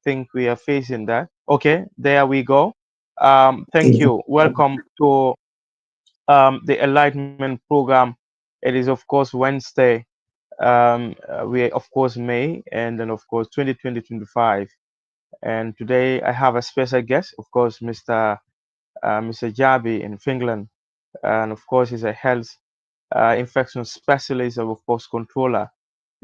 think we are facing that. Okay, there we go. Thank Mhm. you. Welcome to the Enlightenment program. It is, of course, Wednesday. We, of course, May, and then, of course, 2025. And today I have a special guest, of course, Mr. Jabi in Finland. And, of course, he's a health infection specialist, and, of course, controller.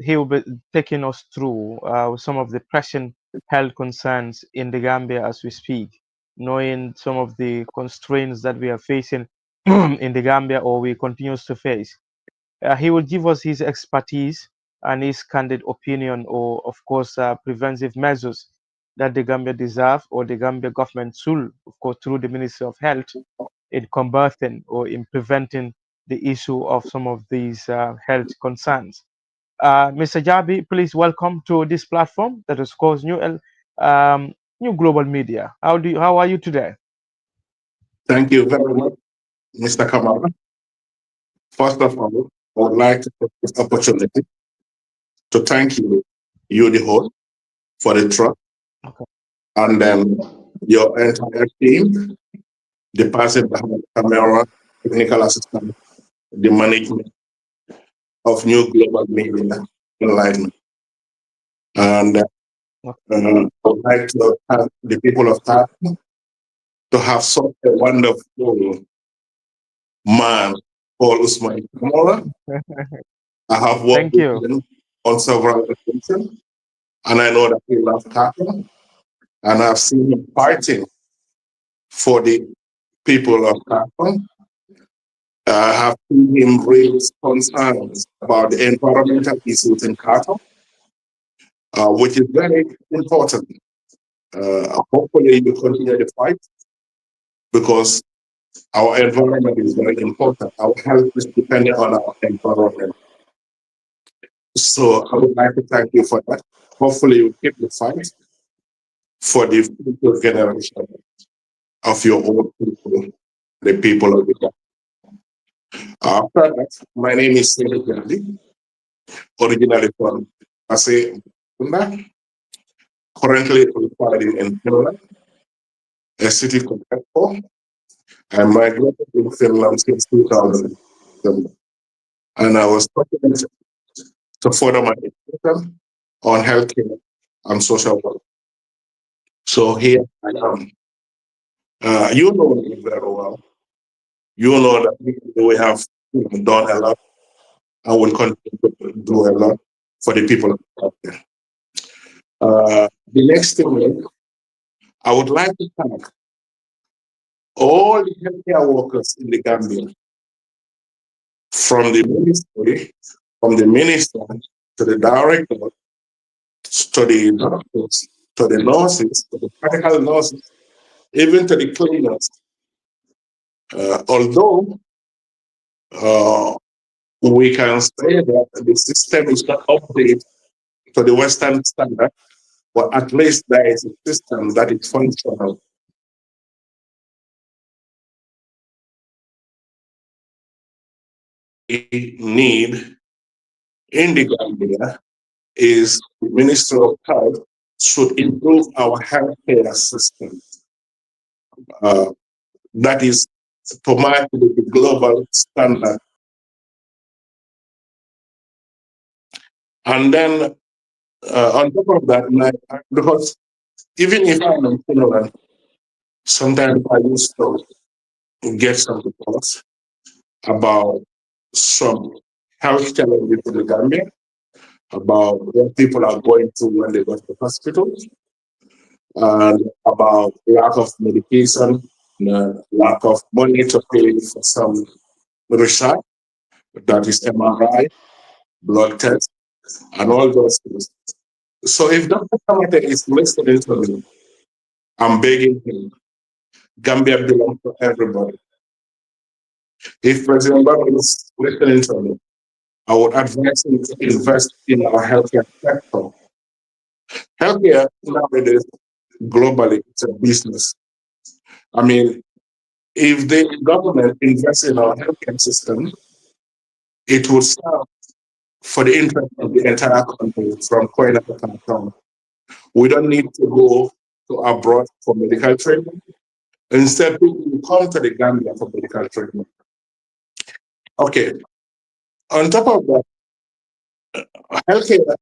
He will be taking us through some of the pressing health concerns in the Gambia as we speak, knowing some of the constraints that we are facing in the Gambia or we continues to face. He will give us his expertise and his candid opinion, or of course, preventive measures that the Gambia deserve or the Gambia government should, of course, through the Ministry of Health, in combating or in preventing the issue of some of these health concerns. Mr. Jabi, please welcome to this platform that is called New Global Media. How are you today? Thank you very much, Mr. Kamara. First of all, I would like to take this opportunity to thank you, the host, for the trust, Okay. and your entire team, the person behind the camera, technical assistant, the management of New Global Media Enlightenment. And I would like to thank the people of TAP to have such a wonderful man called Usman Kamara. I have worked Thank with you. him on several occasions, and I know that he loves tackling, and I've seen him fighting for the people of Tackling. I have seen him raise concerns about the environmental issues in Qatar, which is very important. Hopefully, you continue the fight because our environment is very important. Our health is dependent on our environment. So I would like to thank you for that. Hopefully, you keep the fight for the future generation of your own people, the people of the country. After that, my name is Sele Gandhi, originally from Ase, currently residing in Finland, a city called Espoo. I migrated to Finland since 2007, and I was fortunate to further my education on healthcare and social work. So here I am. You know me very well. You know that we have done a lot and will continue to do a lot for the people out there. The next thing is, I would like to thank all the healthcare workers in the Gambia, from the ministry, from the minister to the director, to the doctors, to the nurses, to the practical nurses, even to the cleaners. Although uh, we can say that the system is not updated to the Western standard, but at least there is a system that is functional. We need in the Gambia is the Ministry of Health should improve our healthcare system. Uh, that is to match with the global standard. And then on top of that, because even if I'm in Finland, sometimes I used to get some reports about some health challenges in the Gambia, about what people are going through when they go to the hospital, and about lack of medication, lack of money to pay for some research, that is MRI, blood tests, and all those things. So if Dr. Kamate is listening to me, I'm begging him. Gambia belongs to everybody. If President Barrow is listening to me, I would advise him to invest in our healthcare sector. Healthcare nowadays, globally, it's a business. I mean, if the government invests in our healthcare system, it will serve for the interest of the entire country from Koina to Khartoum. We don't need to go to abroad for medical treatment. Instead, people will come to the Gambia for medical treatment. Okay. On top of that, healthcare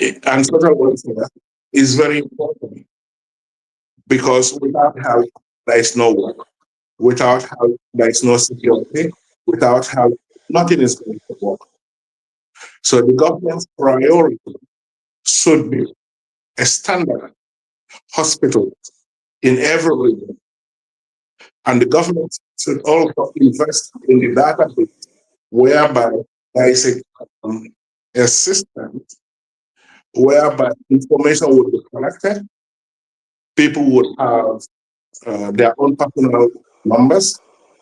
and social welfare is very important because without health, there is no work. Without health, there is no security. Without health, nothing is going to work. So the government's priority should be a standard hospital in every region. And the government should also invest in the database whereby there is a system whereby information would be collected. People would have their own personal numbers.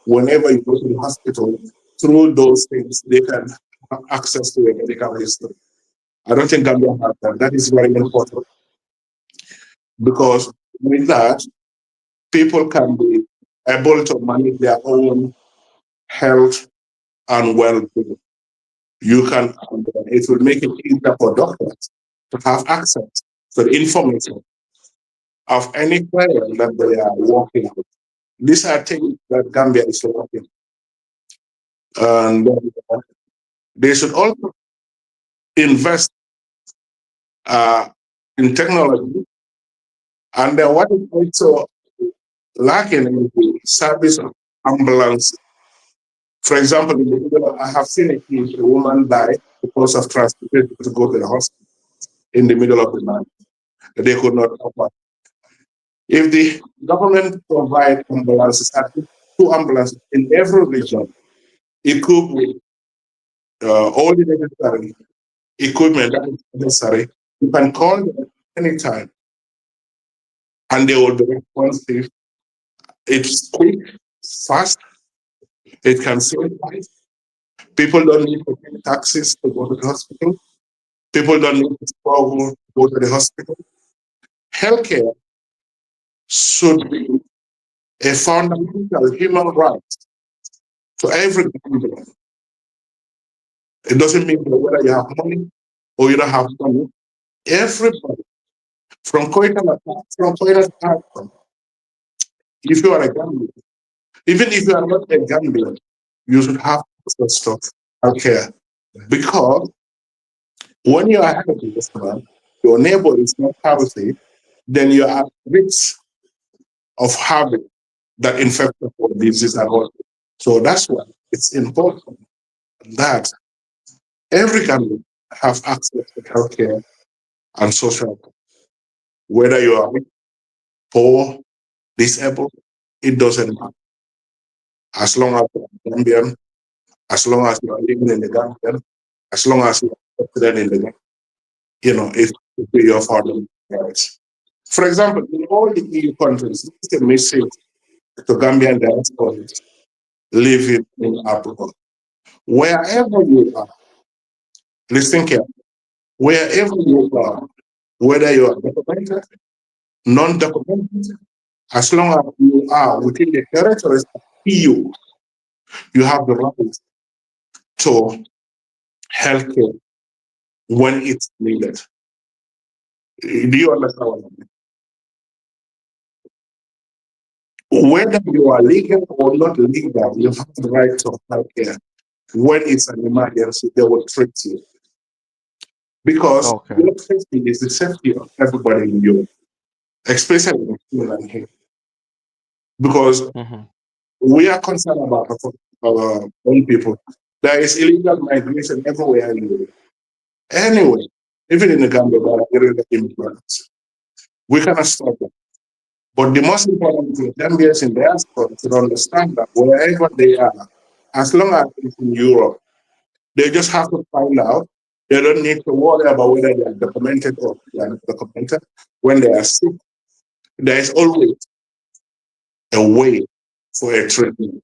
Whenever you go to the hospital, through those things, they can have access to a medical history. I don't think Gambia has that. That is very important because with that, people can be able to manage their own health and well-being. You can, it will make it easier for doctors to have access to the information of any client that they are working with. These are things that Gambia is working. And they should also invest uh, in technology. And then what is also lacking in the service of ambulance. For example, in the middle, I have seen a case, a woman died because of transportation to go to the hospital in the middle of the night. They could not offer. If the government provide ambulances, at least 2 ambulances in every region, equipped with all the necessary equipment that is necessary, you can call them anytime and they will be responsive. It's quick, fast, it can save lives. People don't need to pay taxes to go to the hospital. People don't need to struggle to go to the hospital. Healthcare should be a fundamental human right to every Gambian. It doesn't mean that whether you have money or you don't have money. Everybody, from Koita to if you are a Gambian, even if you are not a Gambian, you should have access to healthcare. Because when you are healthy, your neighbor is not healthy, then you are at risk of having that infectious disease and all. So that's why it's important that every Gambian have access to healthcare and social care. Whether you are poor, disabled, it doesn't matter. As long as you're Gambian, as long as you are living in the Gambia, as long as you are resident in the Gambia, it will be your father rights. For example, in all the EU countries, it's a message to Gambian diasporas living in abroad. Wherever you are, listen carefully, wherever you are, whether you are documented, non-documented, as long as you are within the territories of EU, you have the right to healthcare when it's needed. Do you understand what I mean? Whether you are legal or not legal, you have the right to healthcare. When it's an emergency, they will treat you. Because Okay. your safety is the safety of everybody in Europe, especially in Finland here. Because Hmm. we are concerned about our own people. There is illegal migration everywhere in Europe. Anyway, even in the Gambia, there are illegal immigrants. We cannot stop them. But the most important thing, Gambians in diaspora should understand that wherever they are, as long as it's in Europe, they just have to find out. They don't need to worry about whether they are documented or they are not documented. When they are sick, there is always a way for a treatment.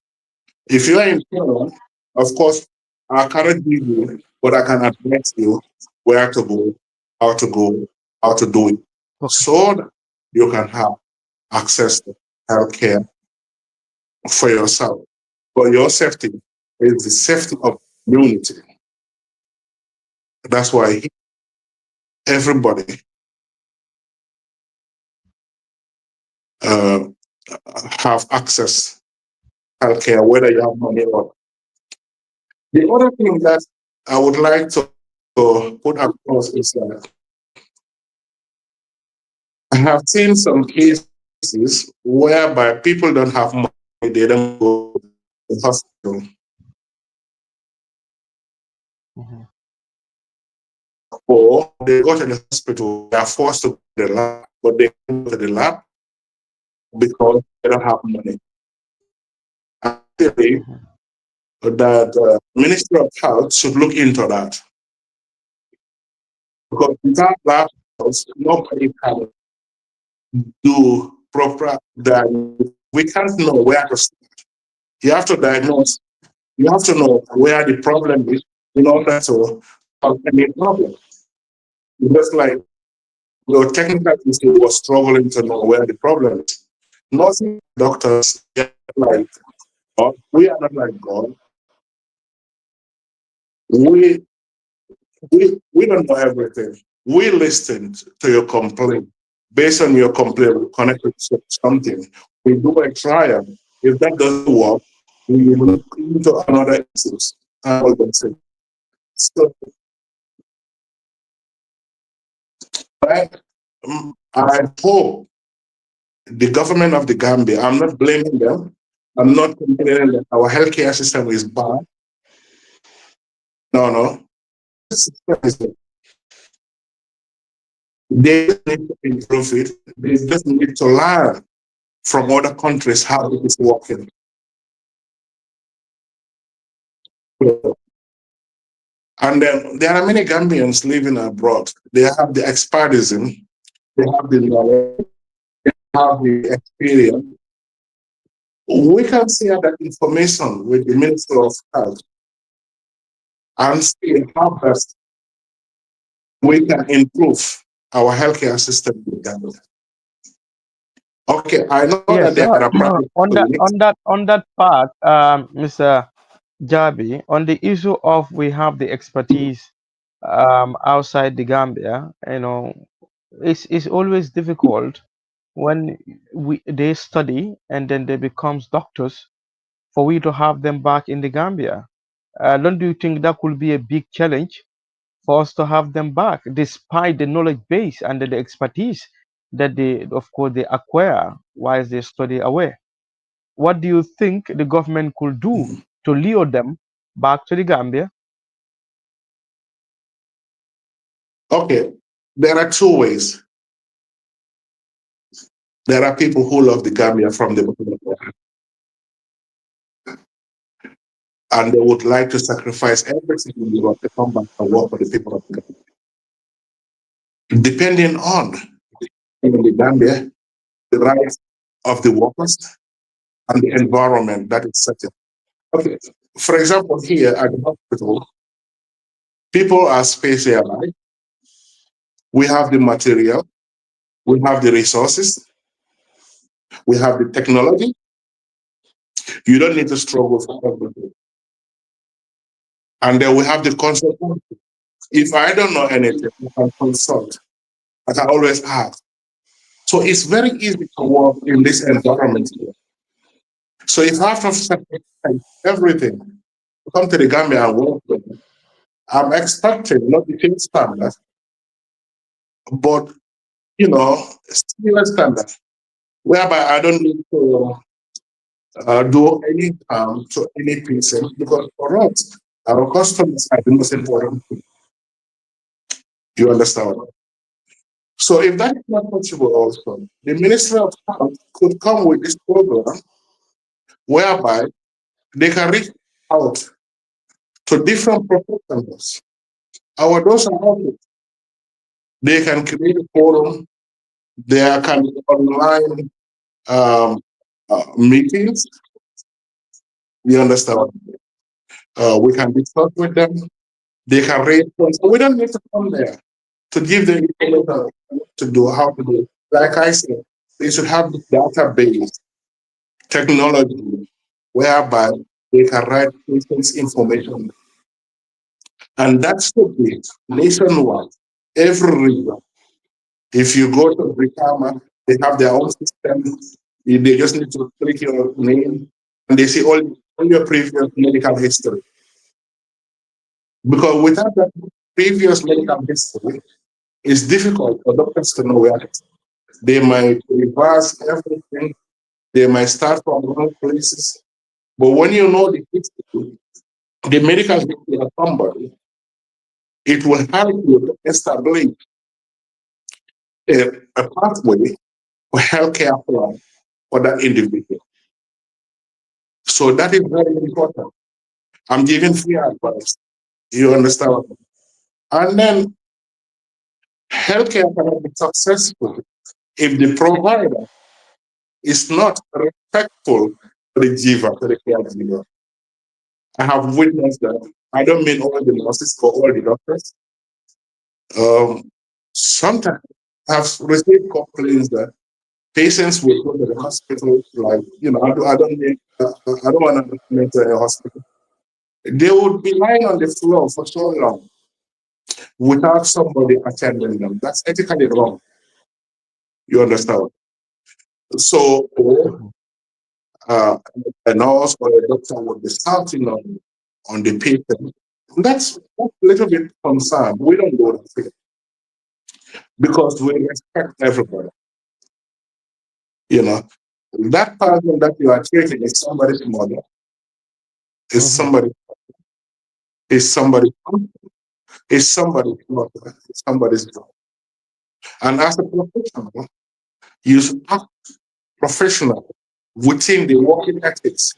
If you are in Finland, of course, I cannot give you, but I can advise you where to go, how to go, how to do it, Okay. so that you can have access to healthcare for yourself. But your safety is the safety of community. That's why everybody uh, have access healthcare, whether you have money or. The other thing that I would like to put across is that I have seen some cases whereby people don't have money, they don't go to the hospital, Mhm. or they go to the hospital, they are forced to go to the lab, but they can't go to the lab because they don't have money. Actually, Mhm. that Ministry of Health should look into that because without lab results, nobody can do proper diagnosis. We can't know where to start. You have to diagnose. You have to know where the problem is in order to solve any problem. Just like your technical issue was struggling to know where the problem is. Nothing doctors are like God. We are not like God. We we don't know everything. We listened to your complaint. Based on your complaint, we connected to something. We do a trial. If that doesn't work, we look into another issues and all those things. So I, I hope the government of the Gambia, I'm not blaming them. I'm not complaining that our healthcare system is bad. No, no. They just need to improve it. They just need to learn from other countries how it is working. And then there are many Gambians living abroad. They have the expertism, they have the knowledge, have the experience. We can share that information with the Minister of Health and see how best we can improve our healthcare system in Gambia. Okay, I know that Yes, there are private clinics. on that part, Mr. Jabi, on the issue of we have the expertise outside the Gambia, it's always difficult when they study and then they becomes doctors for we to have them back in the Gambia. Don't you think that could be a big challenge for us to have them back, despite the knowledge base and the expertise that they, of course, they acquire while they study away? What do you think the government could do to lure them back to the Gambia? Okay, there are two ways. There are people who love the Gambia from the bottom of their heart, and they would like to sacrifice everything in the world to come back and work for the people of the Gambia. Depending on in the Gambia, the rights of the workers and the environment that is set. Okay, for example, here at the hospital, people are spaced alive. We have the material, we have the resources, we have the technology. You don't need to struggle for everything. And then we have the consultant. If I don't know anything, I can consult. I can always ask. So it's very easy to work in this environment here. So if I have to sacrifice everything to come to the Gambia and work with them, I'm expecting not the same standard, but similar standard, whereby I don't need to do any harm to any patient because for us, our customers are the most important thing. You understand? So if that is not possible also, the Ministry of Health could come with this program whereby they can reach out to different professionals. Our those are out. They can create a forum. There can be online meetings. You understand? We can discuss with them. They can raise funds. So we don't need to come there to give them information to do how to do it. Like I said, they should have the database technology whereby they can write patients' information. And that's the big nationwide. Every region. If you go to Brikama, They have their own system. They just need to click your name and they see all your previous medical history. Because without that previous medical history, it's difficult for doctors to know where they might reverse everything. They might start from wrong places. But when you know the history, the medical history of somebody, it will help you to establish a, a pathway for healthcare plan for that individual. So that is very important. I'm giving free advice. You understand? And then healthcare cannot be successful if the provider is not respectful to the giver, to the caregiver. I have witnessed that. I don't mean all the nurses or all the doctors. Um, Sometimes I've received complaints that patients will go to the hospital, like, I don't want to enter a hospital. They would be lying on the floor for so long without somebody attending them. That's ethically wrong. You understand? So, Mhm. uh, a nurse or a doctor would be starting on the patient. That's a little bit concerned. We don't go that way because we respect everybody. You know, that person that you are treating is somebody's mother, is Mhm. somebody, is somebody, is somebody's mother, is somebody's daughter. And as a professional, you should act professional within the working ethics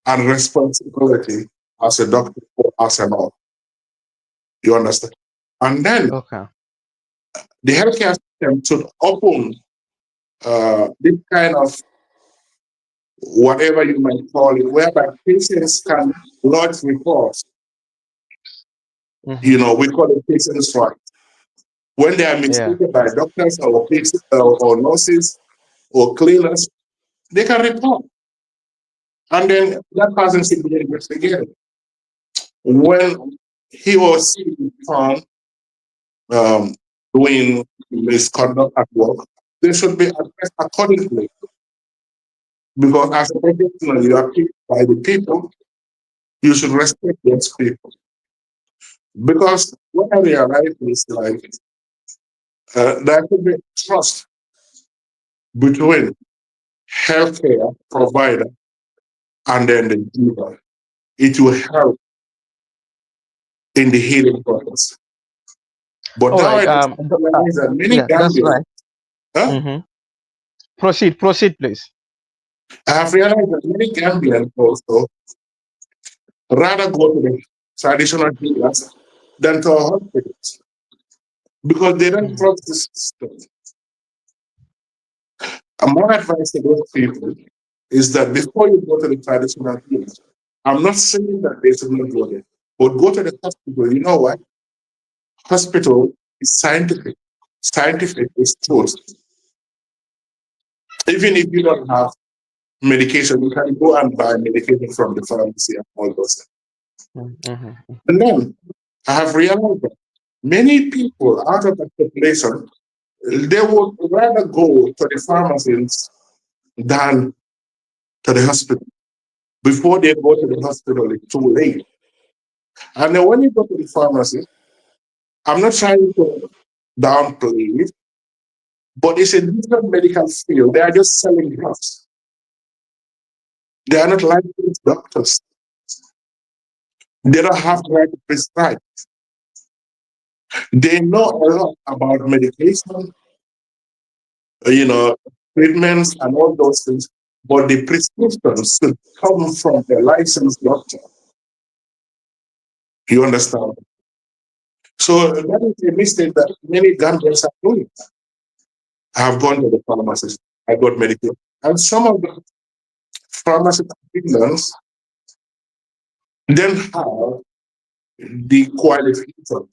and responsibility as a doctor or as an nurse. You understand? And then Okay. the healthcare system should open this kind of whatever you might call it, whereby patients can lodge reports. Mhm. We call it patients' right. When they are Yeah. mistreated by doctors or nurses or cleaners, they can report. And then that person should be investigated. When he or she is found um, doing misconduct at work, they should be addressed accordingly. Because as a professional, you are picked by the people, you should respect those people. Because what I realize is like there should be trust between healthcare provider and then the giver. It will help in the healing process. But All right. nowadays, I realize that many Yeah, that's Gambians, right. huh? Mm-hmm. Proceed, please. I have realized that many Gambians also rather go to the traditional healers than to our hospitals because they don't Mhm. trust the system. And my advice to those people is that before you go to the traditional healers, I'm not saying that they should not go there, but go to the hospital. You know what? Hospital is scientific. Scientific is truth. Even if you don't have medication, you can go and buy medication from the pharmacy and all those things. Mhm. And then I have realized that many people out of the population, they would rather go to the pharmacies than to the hospital. Before they go to the hospital, it's too late. And then when you go to the pharmacy, I'm not trying to downplay it, but it's a different medical field. They are just selling drugs. They are not licensed doctors. They don't have the right to prescribe. They know a lot about medication, you know, treatments and all those things, but the prescriptions should come from a licensed doctor. You understand? So that is a mistake that many Gambians are doing. I have gone to the pharmacist, I got medication. And some of the pharmacy treatments then have the qualification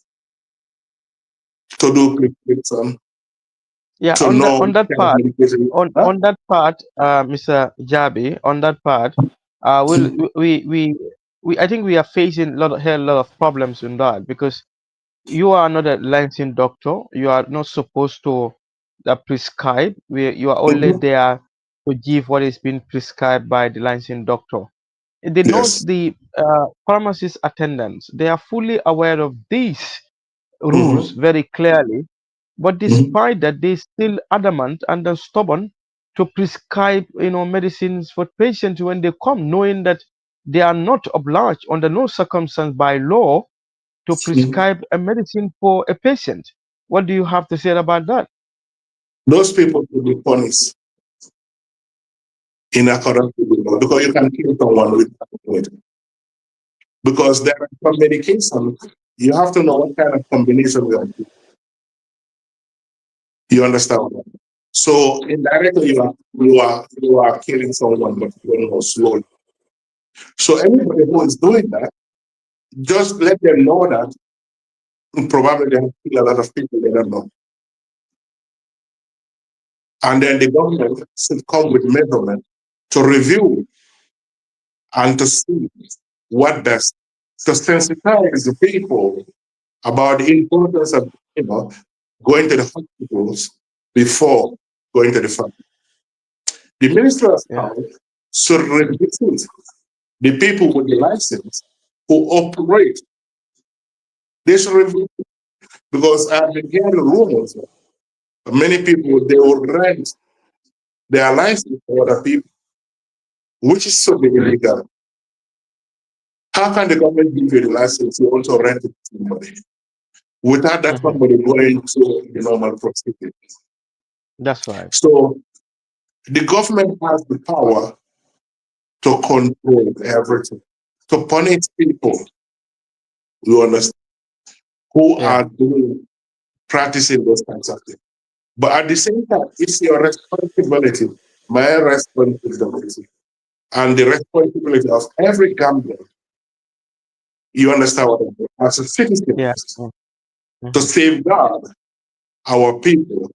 to do prescription, Yeah, to know on what that kind of part, medication. Huh? on that part, Mr. Jabi, on that part, will we I think we are facing a lot of problems in that because you are not a licensed doctor. You are not supposed to. prescribed, where you are only Mhm. there to give what is being prescribed by the licensed doctor. The nurse, Yes. the pharmacist attendants, they are fully aware of these rules Mhm. very clearly, but Mhm. despite that, they still adamant and are stubborn to prescribe, medicines for patients when they come, knowing that they are not obliged under no circumstance by law to Mhm. prescribe a medicine for a patient. What do you have to say about that? Those people should be punished in accordance with the law because you can kill someone with it. Because there are some medication, you have to know what kind of combination you are doing. You understand? So indirectly you are killing someone, but you don't know slowly. So anybody who is doing that, just let them know that probably they have killed a lot of people they don't know. And then the government should come with measurement to review and to see what best to sensitize the people about the importance of going to the hospitals before going to the front. The Ministry of Yeah, Health should revisit the people with the license who operate. They should review because I've been hearing rumors of many people they will rent their license to other people, which is so illegal. How can the government give you the license you also rent it to somebody without that hmm, somebody going through the normal procedure? that's right. So the government has the power to control everything, to punish people, you understand, who Yeah, are doing practicing those kinds of things. But at the same time, it's your responsibility, my responsibility, and the responsibility of every Gambian. You understand what I mean? As a citizen, yeah, to hmm, safeguard our people,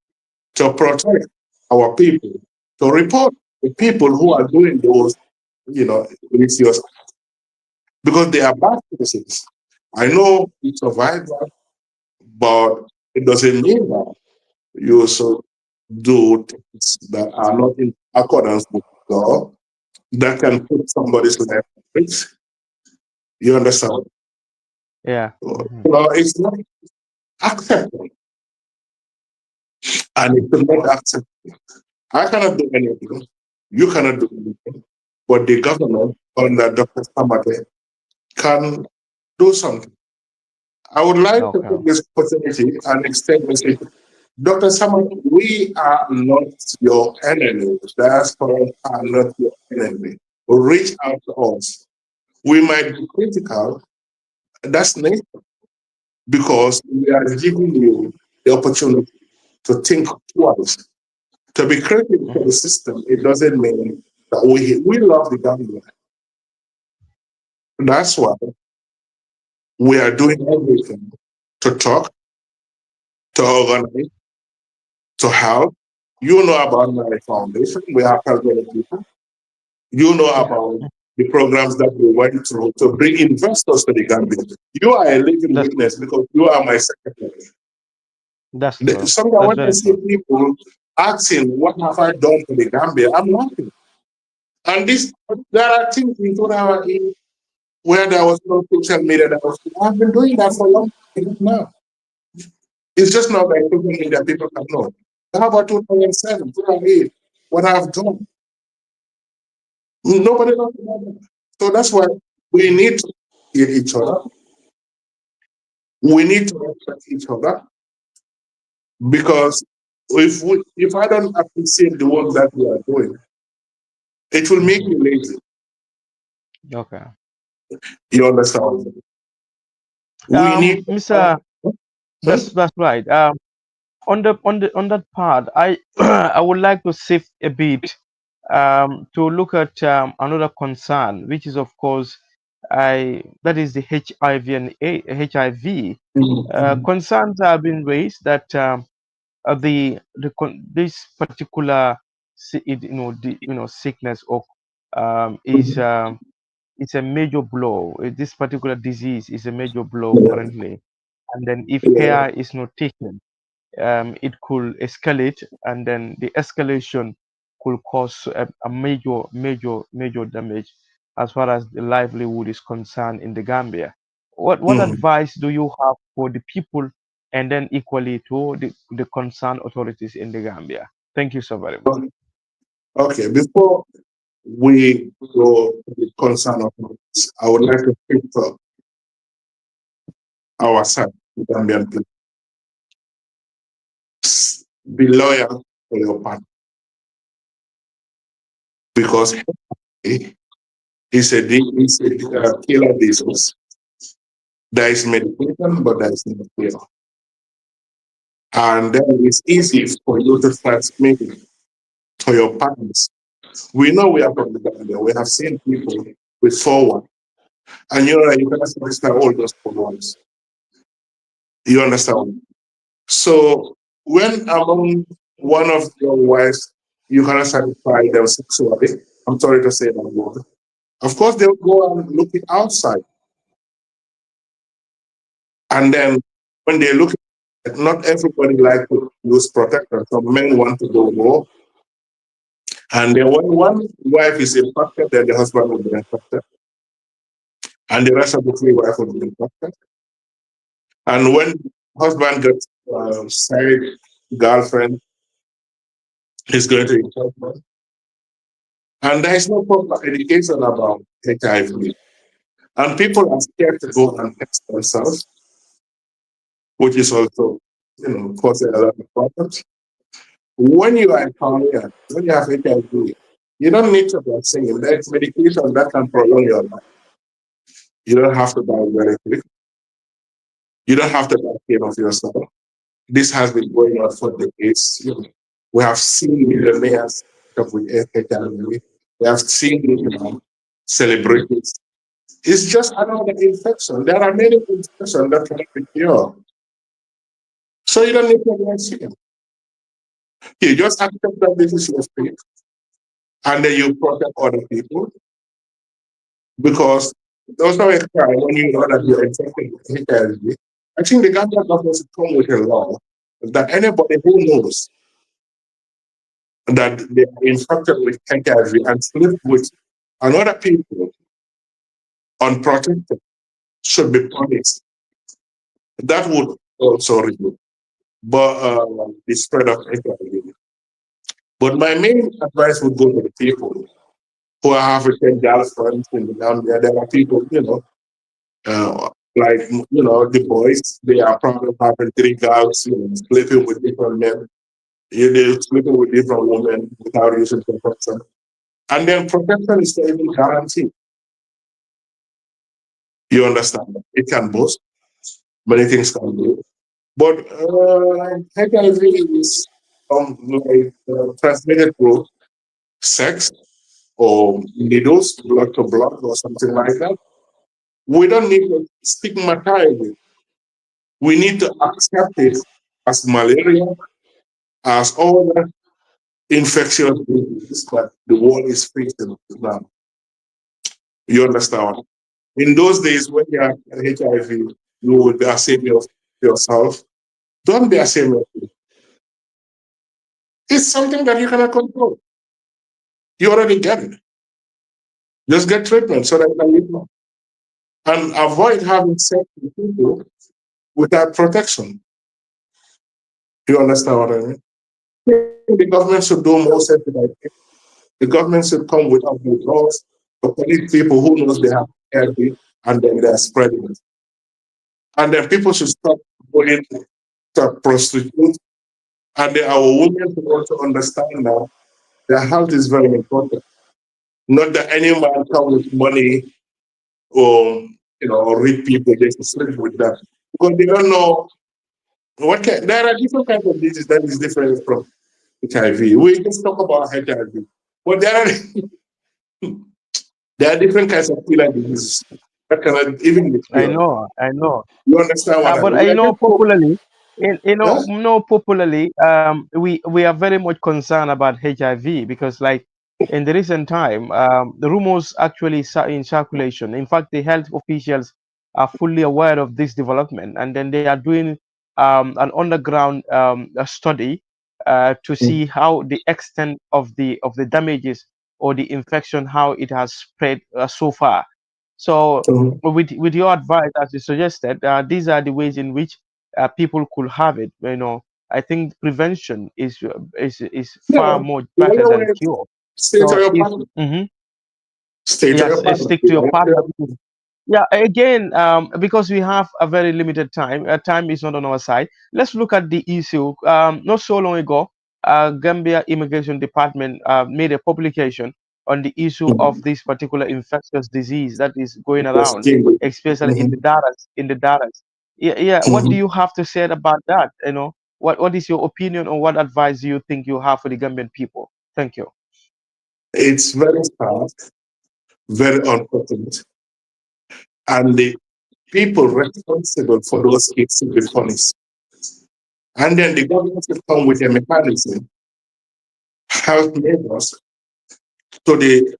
to protect our people, to report the people who are doing those, malicious, because they are bad citizens. I know you survived that, but it doesn't mean that you also do things that are not in accordance with law that can put somebody's life at risk. You understand? yeah, hmm, It's not acceptable, and it's not acceptable. I cannot do anything. You cannot do anything. But the government under Dr. Samate can do something. I would like to okay, take this opportunity and extend message. Dr. Samate, we are not your enemy. Diaspora are not your enemy. Reach out to us. We might be critical. That's nature because we are giving you the opportunity to think twice. To be critical to hmm, the system, it doesn't mean that we love the government. That's why we are doing everything to talk, to organize, to help. You know about my foundation. We have helped many people. You know yeah, about the programs that we went through to bring investors to the Gambia. You are a living that's witness because you are my secretary. that's true. Sometimes That's when I very see true. people asking, what have I done for the Gambia? I'm laughing. And there are things in 2008 where there was no social media that was, I've been doing that for a long time now. It's just not like social media people can know. How about 2007, 2008? What I've done? Nobody knows about that. So that's why we need to hear each other. We need to respect each other because if I don't appreciate the work that we are doing, it will make Hmm, me lazy. okay. You understand? We need to have. Mr. Hmm? That's right. On that part, I I would like to shift a bit to look at another concern, which is of course I that is the HIV and HIV. Mhm. Concerns have been raised that this particular sickness or is Mhm. it's a major blow. This particular disease is a major blow Yeah. currently, and then if Yeah. care is not taken, it could escalate, and then the escalation could cause a major damage as far as the livelihood is concerned in the Gambia. What Mhm. advice do you have for the people, and then equally to the concerned authorities in the Gambia? Thank you so very much. Okay, before we go to the concern of others, I would like to speak for our side, the Gambian people. Be loyal to your partner because he is a killer disease. There is medication, but there is no cure. And then it's easy for you to transmit it to your partners. We know we are from the Gambia. We have seen people with 4-1. And you know that you can understand all those 4-1s. You understand? So when among one of your wives, you cannot satisfy them sexually, I'm sorry to say that word. Of course, they'll go and look it outside. And then when they look, not everybody like to use protector. Some men want to go more. And then when one wife is impacted, then the husband will be impacted. And the rest of the three wives will be impacted. And when husband gets side girlfriend, he's going to impacted. And there is no proper education about HIV. And people are scared to go and test themselves, which is also, causing a lot of problems. When you are empowered, when you have HIV, you don't need to vaccine. There's medication that can prolong your life. You don't have to die very quick. You don't have to take care of yourself. This has been going on for decades. We have seen millionaires with HIV. We have seen celebrities. It's just another infection. There are many infections that cannot be cured. So you don't need to vaccine. You just accept that this is your state and then you protect other people because also a crime when you know that you're infected with HIV. I think the Gambia government should come with a law that anybody who knows that they are infected with HIV and sleep with another people unprotected should be punished. That would also reduce the spread of HIV. But my main advice would go to the people who are African girlfriends in the Gambia. There are people, like, the boys, they are probably having 3 girls, sleeping with different men. They're sleeping with different women without using protection. And then protection is not even guaranteed. You understand? It can boost, many things can do. But HIV is transmitted through sex or needles, blood to blood, or something like that. We don't need to stigmatize it. We need to accept it as malaria, as all the infectious diseases that the world is facing now. You understand? In those days when you have HIV, you would be ashamed of yourself. Don't be ashamed of it. It's something that you cannot control. You already get it. Just get treatment so that you can live long. And avoid having sex with people without protection. You understand what I mean? I think the government should do more sensitization. The government should come with laws to police people who knows they have HIV and then they're spreading it. And then people should stop going to prostitute. And then our women should also understand now their health is very important. Not that any man come with money or or rich people they should sleep with them. Because they don't know there are different kinds of diseases that is different from HIV. We just talk about HIV. But there are different kinds of killer diseases that cannot even be cured. I know. You understand what I But mean? We are just popularly, huh? popularly, we are very much concerned about HIV because, like, in the recent time, the rumors actually in circulation. In fact, the health officials are fully aware of this development, and then they are doing an underground a study to see how the extent of the damages or the infection, how it has spread so far. So, Mhm. with your advice, as you suggested, these are the ways in which people could have it. I think prevention is far Yeah. more The better other than way, cure. stay to So, your if partner. Stay to yes, your partner. stick to your partner. Yeah, again, because we have a very limited time, time is not on our side. Let's look at the issue. Not so long ago, Gambia Immigration Department made a publication on the issue of this particular infectious disease that is going The around, skin. especially in the Mhm. daras. In the daras. Yeah, yeah. What do Mhm. you have to say about that? What is your opinion, or what advice do you think you have for the Gambian people? Thank you. It's very sad, very unfortunate, and the people responsible for those kids to be punished. And then the government will come with a mechanism, help neighbors to the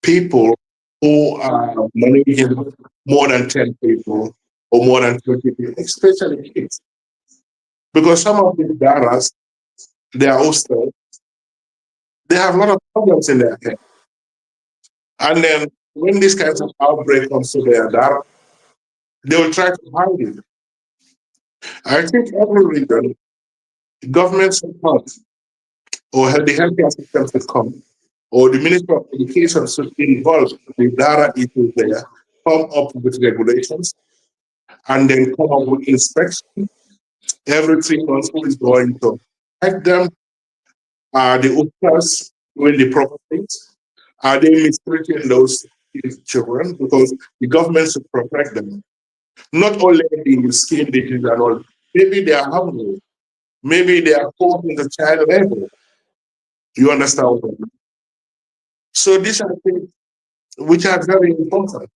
people who are managing more than 10 people or more than 20 people, especially kids. Because some of these daras, they are also, they have a lot of problems in their head. And then when this kind of outbreak comes to their dara, they will try to hide it. I think every region, government support or the healthcare system should come, or the Minister of Education should involve the dara issues there, come up with regulations, and then come up with inspection every 3 months who is going to check them. Are the umpires doing the proper things? Are they mistreating those children? Because the government should protect them. Not only the skin disease and all. Maybe they are hungry. Maybe they are caught in the child labor. You understand what I mean? So these are things which are very important.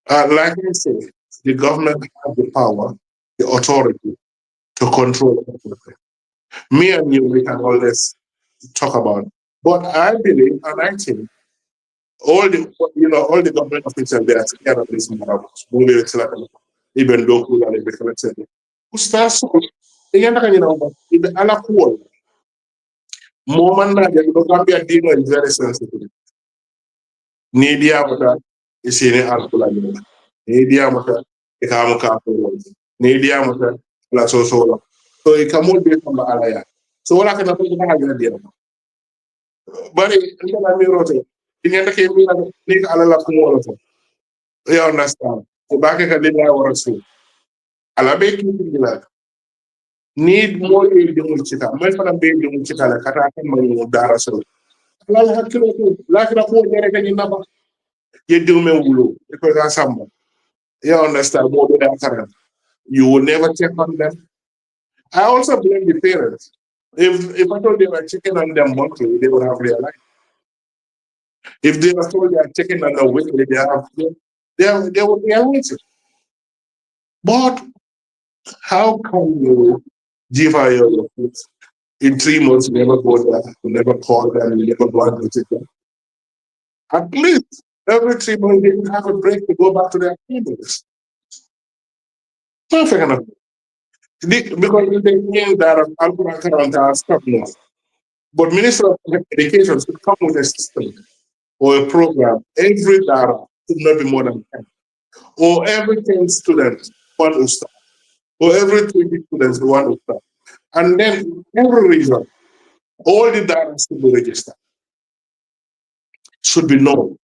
Like I said, the government has the power, the authority to control everything. Me and you, we can always talk about it. But I believe and I think all the government officials they are scared of this matter. Even though we are collected. Ustaz, yan na kanina ba? Ibe ala kuwal. Moment na dyan, Gambia dino is very sensitive. Nidia mata isini alkula nila. Nidia mata ikamu kapo. Nidia mata la sosola. So ikamu di kamba alaya. So wala ka na po na hagyan diyan. Bari, hindi na mi rote. Tingnan na kayo ni alala kumulo to. You understand? So bakit ka din na warasu. Alabe kiti need more yung chika may fana be yung chika la kata kan mo dara so la hakilo ko la kira ko dere kan na ba yeddu me wulo ko ga samba you understand more than that you will never check on them. I also blame the parents. If I told they were checking on them monthly they would have realized. If they were told they are checking on them weekly they would realize it. But how can you give her your kids in 3 months, you never go there, you never call them, you never go and visit them. At least every 3 months, they can have a break to go back to their families. Perfect enough. Because they think that Alpha current are stuck now. But Minister of Education should come with a system or a program. Every data should not be more than 10. Or every 10 students, one will start. Or every 20 students, one will start. And then every region, all the data should be registered, should be known.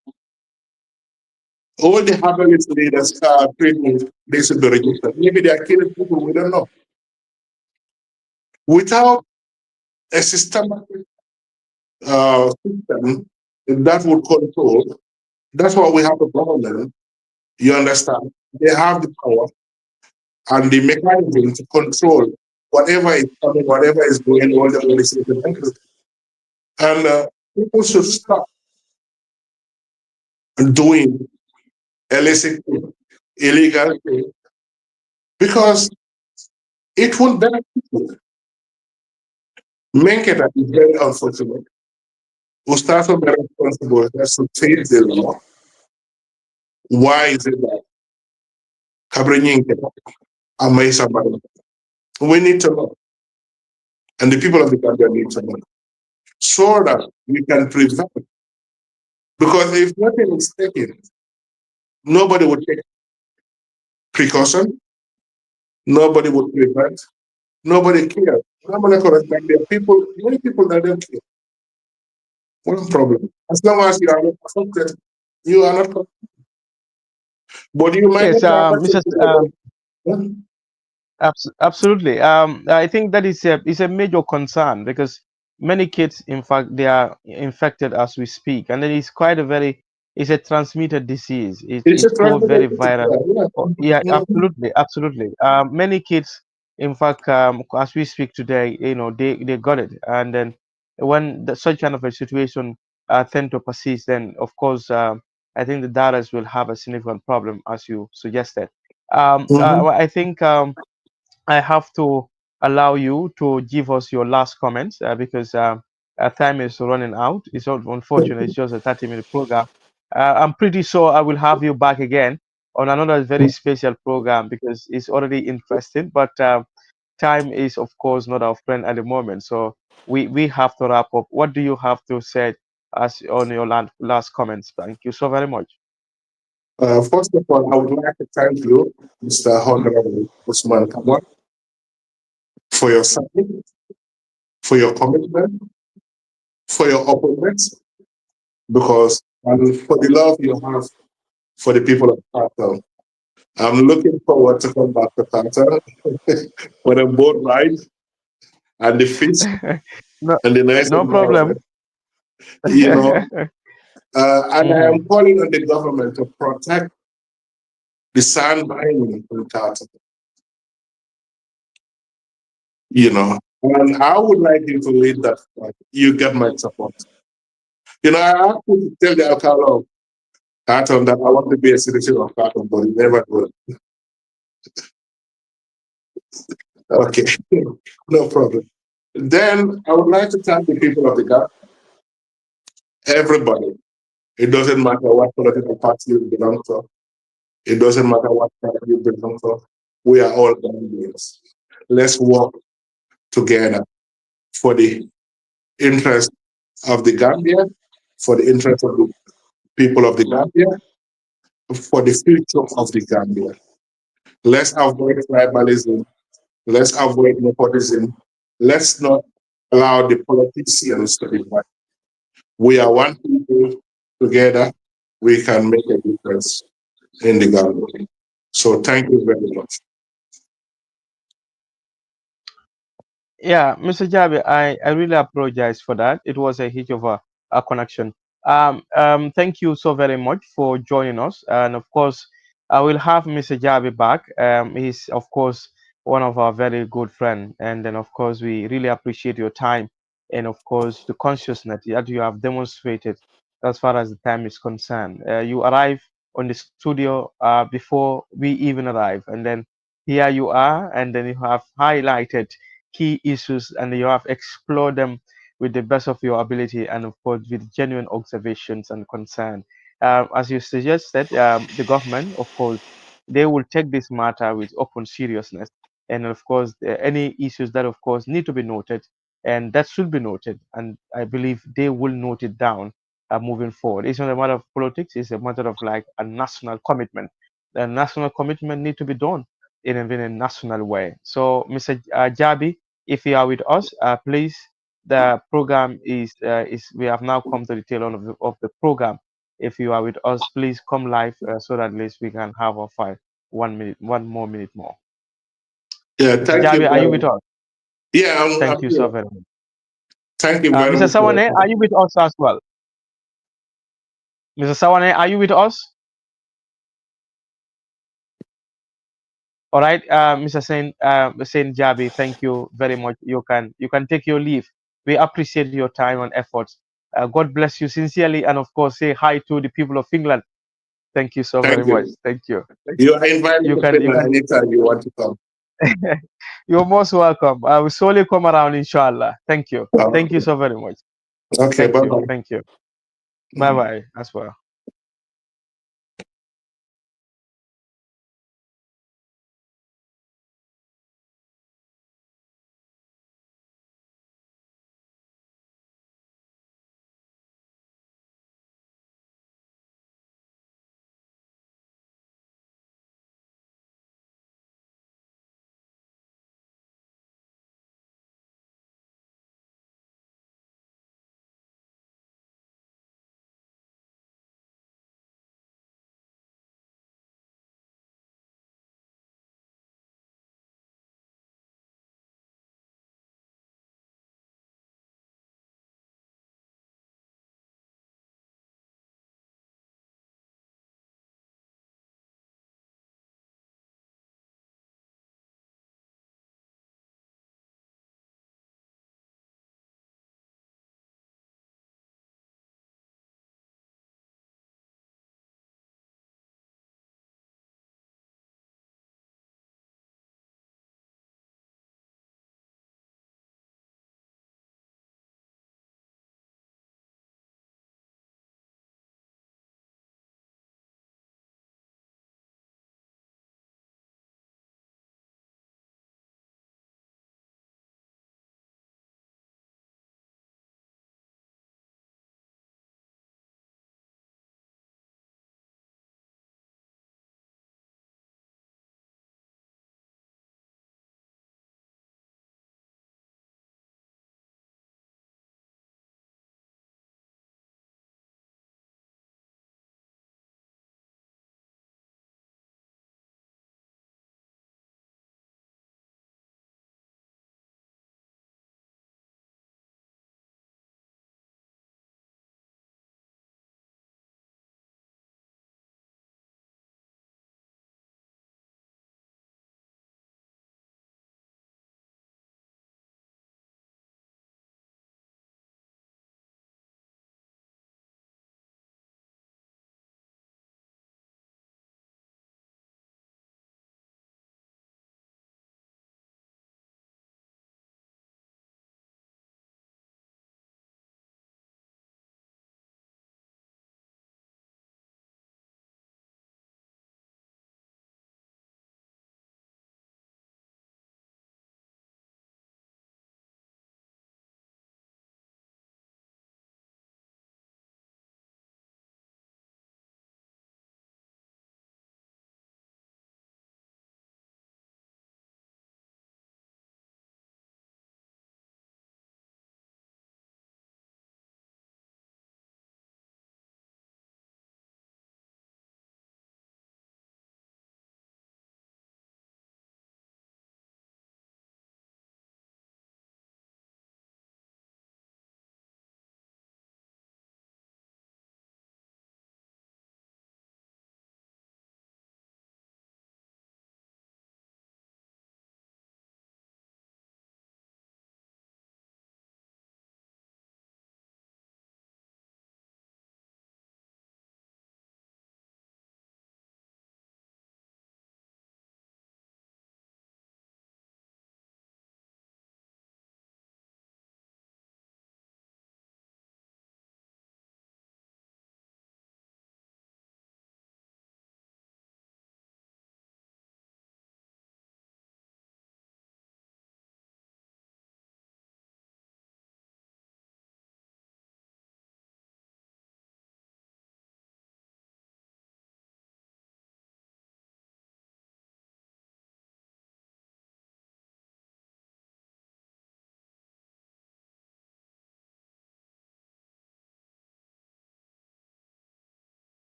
All the herbalist leaders are treatment, they should be registered. Maybe they are killing people, we don't know. Without a systematic system that would control, that's why we have a government, you understand? They have the power and the mechanism to control whatever is coming, whatever is going, all the policies and everything. And people should stop doing illicit, illegal things because it won't benefit people. Menketa is very unfortunate. Mustafa be responsible has to change the law. Why is it that Kabrenyinke? Amazing somebody. We need to know, and the people of the Gambia need to know, so that we can prevent. Because if nothing is taken, nobody would take precaution, nobody would prevent, nobody cares. I'm gonna correct that there are people, many people that don't care. One problem. As long as you are not affected, you are not. But you might Yes, not be affected Mrs. today. But, Absolutely. I think that is a major concern because many kids, in fact, they are infected as we speak, and then it's a transmitted disease. it's a It's go very transmitted viral. Oh, yeah, disease. absolutely, absolutely. Many kids, in fact, as we speak today, they got it, and then when such kind of a situation tend to persist, then of course, I think the daughters will have a significant problem, as you suggested. Mhm. I think. I have to allow you to give us your last comments because time is running out. It's not unfortunate. It's just a 30-minute program. I'm pretty sure I will have you back again on another very special program because it's already interesting. But time is, of course, not our friend at the moment. So we have to wrap up. What do you have to say as on your last comments? Thank you so very much. First of all, I would like to thank you, Mr. Honorable Usman Kamwa, for your service, for your commitment, for your openness, because and for the love you have for the people of Cartel. I'm looking forward to come back to Cartel for the boat ride and the feast No, and the nice no problem. environment, you know. And I am calling on the government to protect the sand mining in Cartel, you know. And I would like you to lead that fight. You get my support. You know, I have to tell the alcalde of Carton that I want to be a citizen of Carton, but he never will. Okay, no problem. Then I would like to thank the people of the GAP, everybody. It doesn't matter what political party you belong to. It doesn't matter what party you belong to. We are all Gambians. Let's work together for the interest of the Gambia, for the interest of the people of the Gambia, for the future of the Gambia. Let's avoid tribalism. Let's avoid nepotism. Let's not allow the politicians to divide. We are one people together. We can make a difference in the Gambia. So thank you very much. Yeah, Mr. Jabi, I really apologize for that. It was a hitch of a connection. Thank you so very much for joining us. And of course, I will have Mr. Jabi back. He's, of course, one of our very good friend. And then, of course, we really appreciate your time and, of course, the consciousness that you have demonstrated as far as the time is concerned. You arrive on the studio before we even arrive. And then here you are, and then you have highlighted key issues and you have explored them with the best of your ability and of course with genuine observations and concern. As you suggested, the government, of course, they will take this matter with open seriousness. And of course, any issues that, of course, need to be noted and that should be noted. And I believe they will note it down moving forward. It's not a matter of politics, it's a matter of like a national commitment. The national commitment need to be done in a national way. So, Mr. Jabi, if you are with us, please. The program is we have now come to the tail end of the program. If you are with us, please come live so that at least we can have our 1 minute, 1 more minute more. Yeah, Mr. thank you Jabi, are you very with much. us? Yeah, I'm Thank you so here. very much. Thank you very Mr. much for your Sawane, are time. you with us as well? Mr. Sawane, are you with us? All right, Mr. Saint Jabi, thank you very much. You can take your leave. We appreciate your time and efforts. God bless you sincerely, and of course, say hi to the people of England. Thank you so very Thank much. you. Thank you. You are invited You to can you Finland can. anytime you want to come. You're most welcome. I will surely come around, inshallah. Thank you. Thank you Okay, so very much. okay, Thank bye you. bye. Thank you. Bye bye as well.